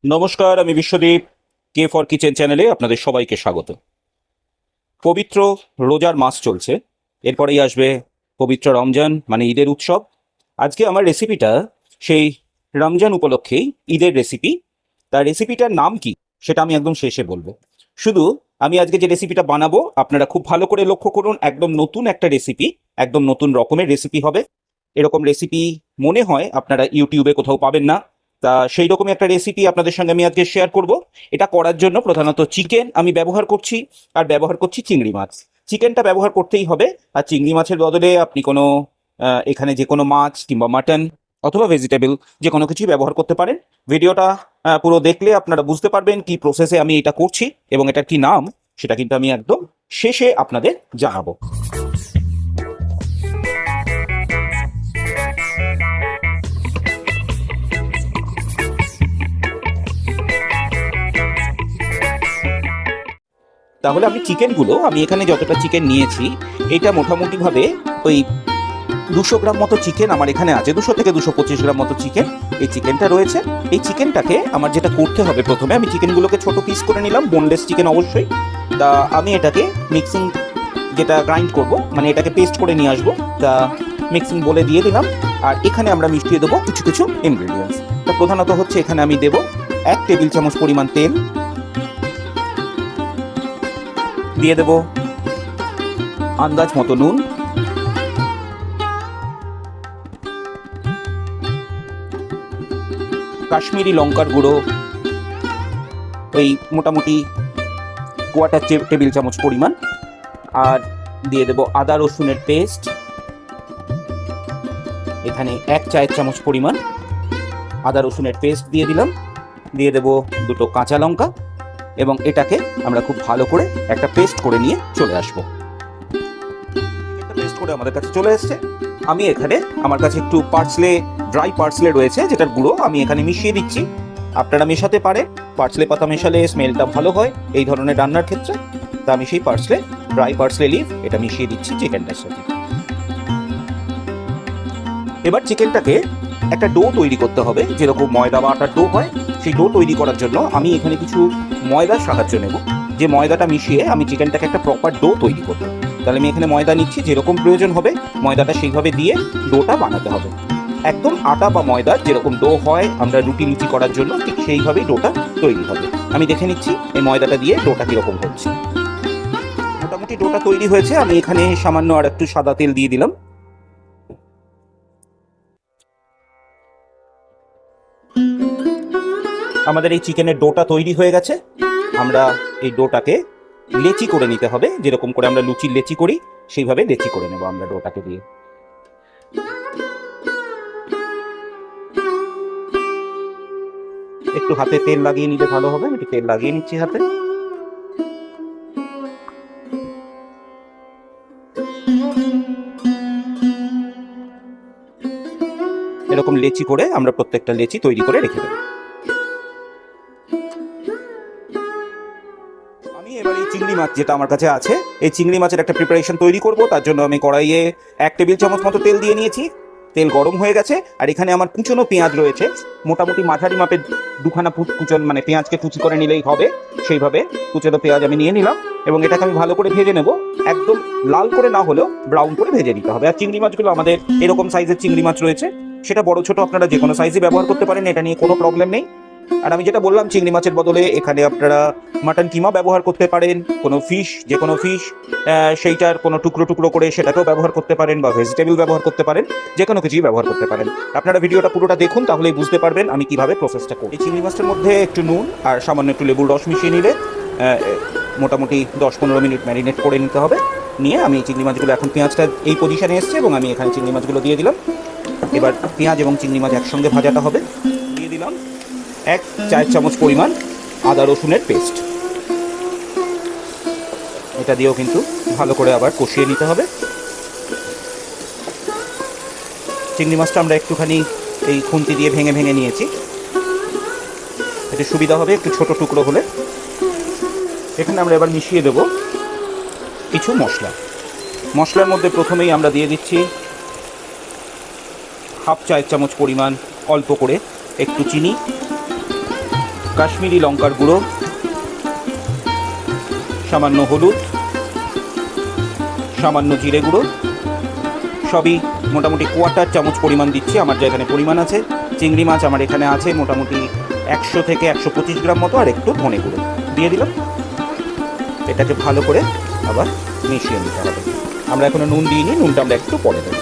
নমস্কার, আমি Biswadip. K for kitchen চ্যানেলে আপনাদের সবাইকে স্বাগত। পবিত্র রোজার মাস চলছে, এরপরেই আসবে পবিত্র রমজান মানে ঈদের উৎসব। আজকে আমার রেসিপিটা সেই রমজান উপলক্ষেই ঈদের রেসিপি। তার রেসিপিটার নাম কি সেটা আমি একদম শেষে বলবো। শুধু আমি আজকে যে রেসিপিটা বানাবো আপনারা খুব ভালো করে লক্ষ্য করুন, একদম নতুন একটা রেসিপি, একদম নতুন রকমের রেসিপি হবে। এরকম রেসিপি মনে হয় আপনারা ইউটিউবে কোথাও পাবেন না। তা সেই রকমই একটা রেসিপি আপনাদের সঙ্গে আমি আজকে শেয়ার করব। এটা করার জন্য প্রধানত চিকেন আমি ব্যবহার করছি, আর ব্যবহার করছি চিংড়ি মাছ। চিকেনটা ব্যবহার করতেই হবে, আর চিংড়ি মাছের বদলে আপনি কোনো এখানে যে কোনো মাছ কিংবা মাটন অথবা ভেজিটেবল যে কোনো কিছুই ব্যবহার করতে পারেন। ভিডিওটা পুরো দেখলে আপনারা বুঝতে পারবেন কি প্রসেসে আমি এটা করছি এবং এটার কি নাম সেটা কিন্তু আমি একদম শেষে আপনাদের জানাবো। তাহলে আমি চিকেনগুলো, আমি এখানে যতটা চিকেন নিয়েছি এটা মোটামুটিভাবে ওই 200 গ্রাম মতো চিকেন আমার এখানে আছে, 200 থেকে 225 গ্রাম মতো চিকেন এই চিকেনটা রয়েছে। এই চিকেনটাকে আমার যেটা করতে হবে, প্রথমে আমি চিকেনগুলোকে ছোট পিস করে নিলাম, বোনলেস চিকেন অবশ্যই। তা আমি এটাকে মিক্সিং, যেটা গ্রাইন্ড করব মানে এটাকে পেস্ট করে নিয়ে আসবো, তা মিক্সিং বলে দিয়ে দিলাম। আর এখানে আমরা মিশিয়ে দেবো কিছু কিছু ইনগ্রেডিয়েন্টস। তা প্রধানত হচ্ছে এখানে আমি দেবো 1 টেবিল চামচ পরিমাণ তেল, দিয়ে দেবো আন্দাজ মতো নুন, কাশ্মীরি লঙ্কার গুঁড়ো ওই মোটামুটি 1/4 টেবিল চামচ পরিমাণ, আর দিয়ে দেবো আদা রসুনের পেস্ট, এখানে 1 চায়ের চামচ পরিমাণ আদা রসুনের পেস্ট দিয়ে দিলাম। দিয়ে দেবো 2টো কাঁচা লঙ্কা, এবং এটাকে আমরা খুব ভালো করে একটা পেস্ট করে নিয়ে চলে আসবো। পেস্ট করে আমাদের কাছে চলে এসছে। আমি এখানে, আমার কাছে একটু পার্সলে, ড্রাই পার্সলে রয়েছে যেটার গুঁড়ো আমি এখানে মিশিয়ে দিচ্ছি। আপনারা মেশাতে পারেন, পার্সলে পাতা মেশালে স্মেলটা ভালো হয় এই ধরনের রান্নার ক্ষেত্রে। তা আমি সেই পার্সলে, ড্রাই পার্সলে লিভ এটা মিশিয়ে দিচ্ছি চিকেনটার সাথে। এবার চিকেনটাকে একটা ডো তৈরি করতে হবে, যেরকম ময়দা বা আটার ডো হয়। সেই ডো তৈরি করার জন্য আমি এখানে কিছু ময়দার সাহায্য নেব, যে ময়দাটা মিশিয়ে আমি চিকেনটাকে একটা প্রপার ডো তৈরি করব। তাহলে আমি এখানে ময়দা নিচ্ছি, যেরকম প্রয়োজন হবে ময়দাটা সেইভাবে দিয়ে ডোটা বানাতে হবে। একদম আটা বা ময়দার যেরকম ডো হয় আমরা রুটি লুচি করার জন্য, ঠিক সেইভাবেই ডোটা তৈরি হবে। আমি দেখে নিচ্ছি এই ময়দাটা দিয়ে ডোটা কীরকম হচ্ছে। মোটামুটি ডোটা তৈরি হয়েছে। আমি এখানে সামান্য আর একটু সাদা তেল দিয়ে দিলাম। আমাদের এই চিকেনের ডোটা তৈরি হয়ে গেছে। আমরা এই ডোটাকে লেচি করে নিতে হবে, যেরকম করে আমরা লুচির লেচি করি সেইভাবে লেচি করে নেব আমরা ডোটাকে দিয়ে। একটু হাতে তেল লাগিয়ে নিলে ভালো হবে, একটু তেল লাগিয়ে নিচ্ছি হাতে। এরকম লেচি করে আমরা প্রত্যেকটা লেচি তৈরি করে রেখে দেবো। আমি এবার এই চিংড়ি মাছ যেটা আমার কাছে আছে, এই চিংড়ি মাছের একটা প্রিপারেশন তৈরি করব। তার জন্য আমি কড়াইয়ে 1 টেবিল চামচ মতো তেল দিয়ে নিয়েছি। তেল গরম হয়ে গেছে, আর এখানে আমার কুচনো পেঁয়াজ রয়েছে, মোটামুটি মাঝারি মাপের দুখানা কুচন, মানে পেঁয়াজকে কুচি করে নিলেই হবে সেইভাবে কুচনো পেঁয়াজ আমি নিয়ে নিলাম। এবং এটাকে আমি ভালো করে ভেজে নেব, একদম লাল করে না হলেও ব্রাউন করে ভেজে নিতে হবে। আর চিংড়ি মাছগুলো আমাদের এরকম সাইজের চিংড়ি মাছ রয়েছে, সেটা বড় ছোট আপনারা যে কোনো সাইজে ব্যবহার করতে পারেন, এটা নিয়ে কোনো প্রবলেম নেই। আর আমি যেটা বললাম, চিংড়ি মাছের বদলে এখানে আপনারা মাটন কিমা ব্যবহার করতে পারেন, কোনো ফিশ, যে কোনো ফিশ সেইটার কোনো টুকরো টুকরো করে সেটাকেও ব্যবহার করতে পারেন, বা ভেজিটেবল ব্যবহার করতে পারেন, যে কোনো কিছুই ব্যবহার করতে পারেন। আপনারা ভিডিওটা পুরোটা দেখুন, তাহলেই বুঝতে পারবেন আমি কিভাবে প্রসেসটা করি। এই চিংড়ি মাছটার মধ্যে একটু নুন আর সামান্য একটু লেবুর রস মিশিয়ে নিলে মোটামুটি 10-15 মিনিট ম্যারিনেট করে নিতে হবে। নিয়ে আমি চিংড়ি মাছগুলো, এখন পেঁয়াজটা এই পজিশনে এসছে এবং আমি এখানে চিংড়ি মাছগুলো দিয়ে দিলাম। এবার পেঁয়াজ এবং চিংড়ি মাছ একসঙ্গে ভাজাটা হবে। দিয়ে দিলাম 1 চায়ের চামচ পরিমাণ আদা রসুনের পেস্ট। এটা দিয়েও কিন্তু ভালো করে আবার কষিয়ে নিতে হবে। চিংড়ি মাছটা আমরা একটুখানি এই খুন্তি দিয়ে ভেঙে ভেঙে নিয়েছি, এতে সুবিধা হবে একটু ছোট টুকরো হলে। এখানে আমরা এবার মিশিয়ে দেব কিছু মশলা। মশলার মধ্যে প্রথমেই আমরা দিয়ে দিচ্ছি 1/2 চায়ের চামচ পরিমাণ অল্প করে একটু চিনি, কাশ্মীরি লঙ্কার গুঁড়ো, সামান্য হলুদ, সামান্য জিরে গুঁড়ো, সবই মোটামুটি 1/4 চামচ পরিমাণ দিচ্ছি আমার যা এখানে পরিমাণ আছে। চিংড়ি মাছ আমার এখানে আছে মোটামুটি 100 থেকে 125 গ্রাম মতো, আর একটু ধনে গুঁড়ো দিয়ে দিলাম। এটাকে ভালো করে আবার মিশিয়ে নিতে হবে। আমরা এখনো নুন দিইনি, নুনটা আমরা একটু পরে দেবো।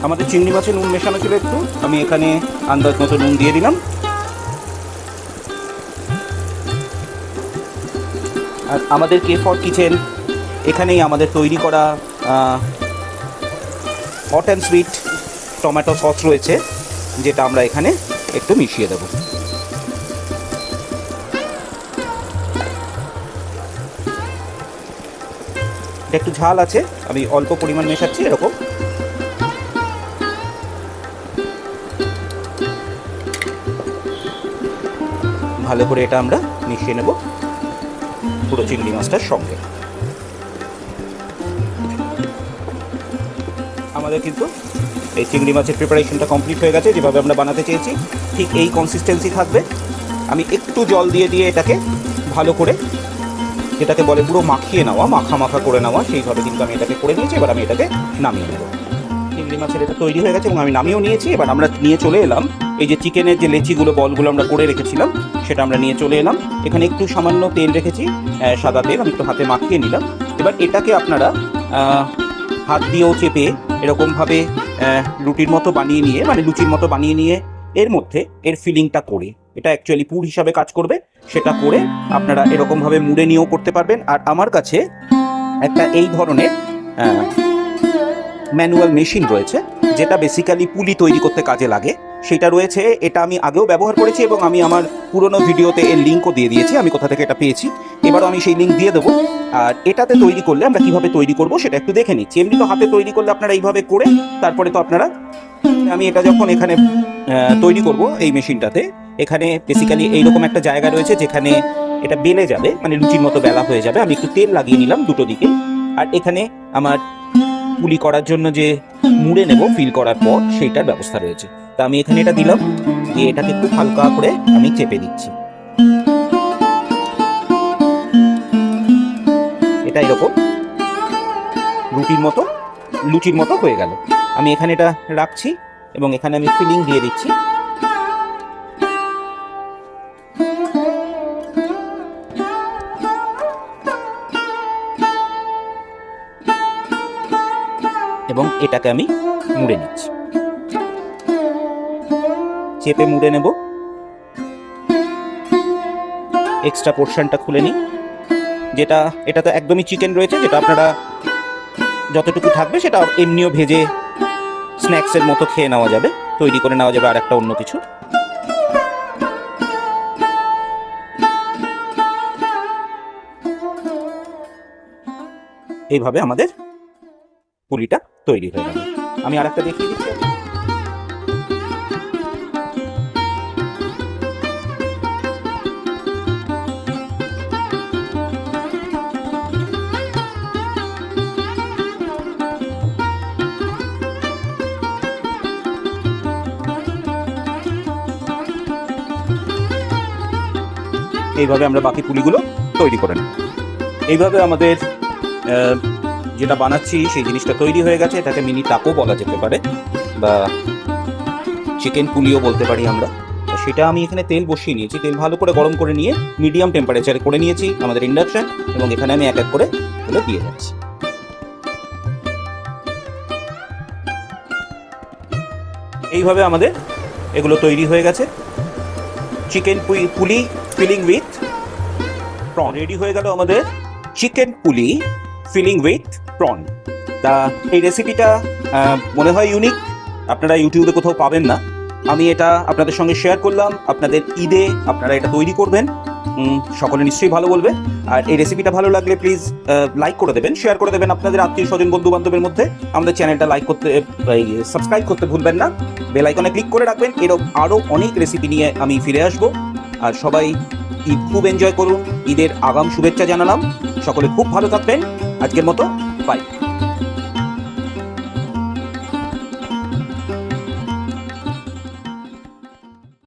আমাদের চিংড়ি মাছে নুন মেশানো ছিল একটু, আমি এখানে আন্দাজ মতো নুন দিয়ে দিলাম। আর আমাদের কে ফর কিচেন এখানেই আমাদের তৈরি করা hot and sweet tomato sauce রয়েছে, যেটা আমরা এখানে একটু মিশিয়ে দেব। এটা একটু ঝাল আছে, আমি অল্প পরিমাণ মেশাচ্ছি এরকম। ভালো করে এটা আমরা মিশিয়ে নেব পুরো চিংড়ি মাছটার সঙ্গে। আমাদের কিন্তু এই চিংড়ি মাছের প্রিপারেশনটা কমপ্লিট হয়ে গেছে। যেভাবে আমরা বানাতে চেয়েছি ঠিক এই কনসিস্টেন্সি থাকবে। আমি একটু জল দিয়ে দিয়ে এটাকে ভালো করে, যেটাকে বলে পুরো মাখিয়ে নেওয়া, মাখা মাখা করে নেওয়া, সেইভাবে কিন্তু আমি এটাকে করে নিয়েছি। এবার আমি এটাকে নামিয়ে নেব। চিংড়ি মাছের এটা তৈরি হয়ে গেছে এবং আমি নামিয়েও নিয়েছি। এবার আমরা নিয়ে চলে এলাম এই যে চিকেনের যে লেচিগুলো, বলগুলো আমরা করে রেখেছিলাম, সেটা আমরা নিয়ে চলে এলাম। এখানে একটু সামান্য তেল রেখেছি, সাদা তেল, আমি একটু হাতে মাখিয়ে নিলাম। এবার এটাকে আপনারা হাত দিয়েও চেপে এরকমভাবে রুটির মতো বানিয়ে নিয়ে, মানে লুচির মতো বানিয়ে নিয়ে এর মধ্যে এর ফিলিংটা করে, এটা অ্যাকচুয়ালি পুর হিসাবে কাজ করবে, সেটা করে আপনারা এরকমভাবে মুড়ে নিয়েও করতে পারবেন। আর আমার কাছে একটা এই ধরনের ম্যানুয়াল মেশিন রয়েছে, যেটা বেসিক্যালি পুলি তৈরি করতে কাজে লাগে, সেটা রয়েছে। এটা আমি আগেও ব্যবহার করেছি এবং আমি আমার পুরনো ভিডিওতে এর লিঙ্কও দিয়ে দিয়েছি, আমি কোথা থেকে এটা পেয়েছি। এবারও আমি সেই লিঙ্ক দিয়ে দেবো। আর এটাতে তৈরি করলে আমরা কিভাবে তৈরি করব সেটা একটু দেখে নিচ্ছি। এমনি তো হাতে তৈরি করলে আপনারা এইভাবে করে তারপরে তো আপনারা, আমি এটা যখন এখানে তৈরি করব এই মেশিনটাতে, এখানে বেসিক্যালি এইরকম একটা জায়গা রয়েছে যেখানে এটা বেলে যাবে, মানে লুচির মতো বেলা হয়ে যাবে। আমি একটু তেল লাগিয়ে নিলাম দুটো দিকে। আর এখানে আমার পুলি করার জন্য যে মুড়ে নেব ফিল করার পর, সেইটার ব্যবস্থা রয়েছে। তা আমি এখানে এটা দিলাম, দিয়ে এটাকে খুব হালকা করে আমি চেপে দিচ্ছি। এটা এরকম লুচির মতো হয়ে গেল। আমি এখানে এটা রাখছি এবং এখানে আমি ফিলিং দিয়ে দিচ্ছি। এবং এটাকে আমি মুড়ে নিচ্ছি, চেপে মুড়ে নেব। এক্সট্রা পোর্শনটা খুলে নিই, যেটা এটা তো একদমই চিকেন রয়েছে, যেটা আপনারা যতটুকু থাকবে সেটা এমনিও ভেজে স্ন্যাক্সের মতো খেয়ে নেওয়া যাবে, তৈরি করে নেওয়া যাবে আর একটা অন্য কিছু। এইভাবে আমাদের পুলিটা তৈরি হয়ে গেল। আমি আর একটা দেখিয়ে দিচ্ছি। এইভাবে আমরা বাকি পুলিগুলো তৈরি করে নেব। এইভাবে আমাদের যেটা বানাচ্ছি সেই জিনিসটা তৈরি হয়ে গেছে। এটাকে মিনি টাকো বলা যেতে পারে, বা চিকেন পুলিও বলতে পারি আমরা। সেটা আমি এখানে তেল বসিয়ে নিয়েছি, তেল ভালো করে গরম করে নিয়ে মিডিয়াম টেম্পারেচারে করে নিয়েছি আমাদের ইন্ডাকশন, এবং এখানে আমি এক এক করে এগুলো দিয়ে যাচ্ছি। এইভাবে আমাদের এগুলো তৈরি হয়ে গেছে। চিকেন পুলি ফিলিং উইথ প্রন রেডি হয়ে গেল আমাদের চিকেন পুলি ফিলিং উইথ প্রন। তা এই রেসিপিটা মনে হয় ইউনিক, আপনারা ইউটিউবে কোথাও পাবেন না। আমি এটা আপনাদের সঙ্গে শেয়ার করলাম। আপনাদের ঈদে আপনারা এটা তৈরি করবেন, সকলে নিশ্চয়ই ভালো বলবে। আর এই রেসিপিটা ভালো লাগলে প্লিজ লাইক করে দেবেন, শেয়ার করে দেবেন আপনাদের আত্মীয় স্বজন বন্ধু বান্ধবের মধ্যে। আমাদের চ্যানেলটা লাইক করতে, সাবস্ক্রাইব করতে ভুলবেন না, বেল আইকনে ক্লিক করে রাখবেন। এরকম আরও অনেক রেসিপি নিয়ে আমি ফিরে আসব। আর সবাই ঈদ খুব এনজয় করুন, ঈদের আগাম শুভেচ্ছা জানালাম। সকলে খুব ভালো থাকবেন। আজকের মতো বাই।